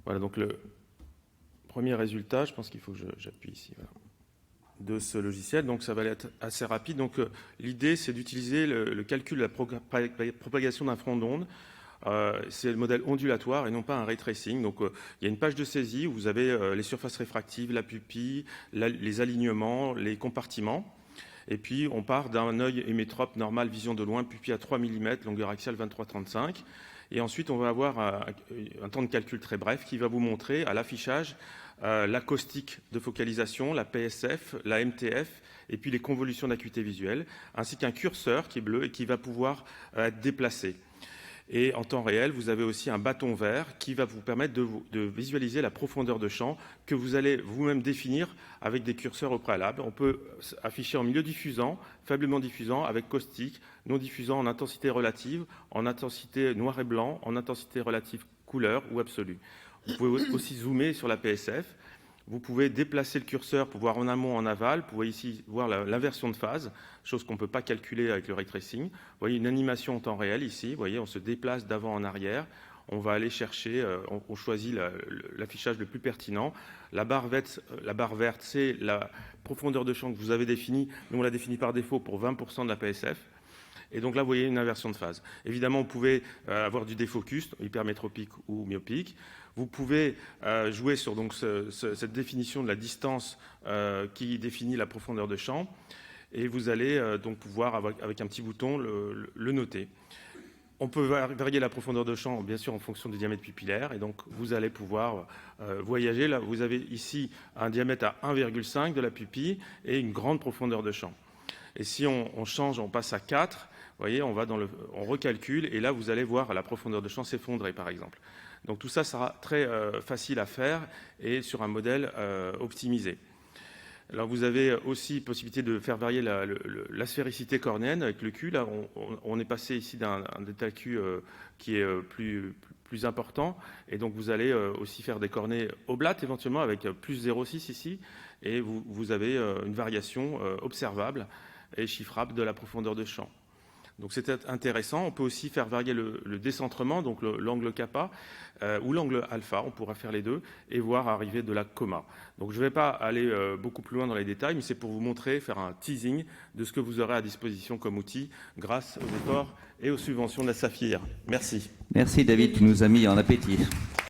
Voilà, donc le premier résultat, je pense qu'il faut que j'appuie ici, voilà, de ce logiciel. Donc ça va être assez rapide. Donc l'idée, c'est d'utiliser le calcul de la propagation d'un front d'onde. C'est le modèle ondulatoire et non pas un ray tracing. Donc il y a une page de saisie où vous avez les surfaces réfractives, la pupille, les alignements, les compartiments. Et puis on part d'un œil hémétrope normal, vision de loin, pupille à 3 mm, longueur axiale 23-35. Et ensuite on va avoir un temps de calcul très bref qui va vous montrer à l'affichage l'acoustique de focalisation, la PSF, la MTF, et puis les convolutions d'acuité visuelle, ainsi qu'un curseur qui est bleu et qui va pouvoir être déplacé. Et en temps réel, vous avez aussi un bâton vert qui va vous permettre de visualiser la profondeur de champ que vous allez vous-même définir avec des curseurs au préalable. On peut afficher en milieu diffusant, faiblement diffusant, avec caustique, non diffusant en intensité relative, en intensité noir et blanc, en intensité relative couleur ou absolue. Vous pouvez aussi zoomer sur la PSF. Vous pouvez déplacer le curseur pour voir en amont, en aval. Vous pouvez ici voir l'inversion de phase, chose qu'on ne peut pas calculer avec le ray tracing. Vous voyez une animation en temps réel ici. Vous voyez, on se déplace d'avant en arrière. On va aller chercher, on choisit l'affichage le plus pertinent. La barre verte, c'est la profondeur de champ que vous avez définie. Nous, on l'a définie par défaut pour 20% de la PSF. Et donc là, vous voyez une inversion de phase. Évidemment, vous pouvez avoir du défocus, hypermétropique ou myopique. Vous pouvez jouer sur donc, cette définition de la distance qui définit la profondeur de champ. Et vous allez donc pouvoir, avec un petit bouton, le noter. On peut varier la profondeur de champ, bien sûr, en fonction du diamètre pupillaire. Et donc, vous allez pouvoir voyager. Là, vous avez ici un diamètre à 1,5 de la pupille et une grande profondeur de champ. Et si on change, on passe à 4, vous voyez, on recalcule, et là, vous allez voir la profondeur de champ s'effondrer, par exemple. Donc tout ça sera très facile à faire et sur un modèle optimisé. Alors vous avez aussi possibilité de faire varier la sphéricité cornéenne avec le Q. Là, on est passé ici d'un delta Q qui est plus important. Et donc vous allez aussi faire des cornées oblates éventuellement avec plus 0,6 ici. Et vous avez une variation observable et chiffrable de la profondeur de champ. Donc c'est intéressant. On peut aussi faire varier le décentrement, donc l'angle kappa ou l'angle alpha, on pourra faire les deux, et voir arriver de la coma. Donc je ne vais pas aller beaucoup plus loin dans les détails, mais c'est pour vous montrer, faire un teasing de ce que vous aurez à disposition comme outil grâce aux efforts et aux subventions de la Saphir. Merci. Merci David, tu nous as mis en appétit.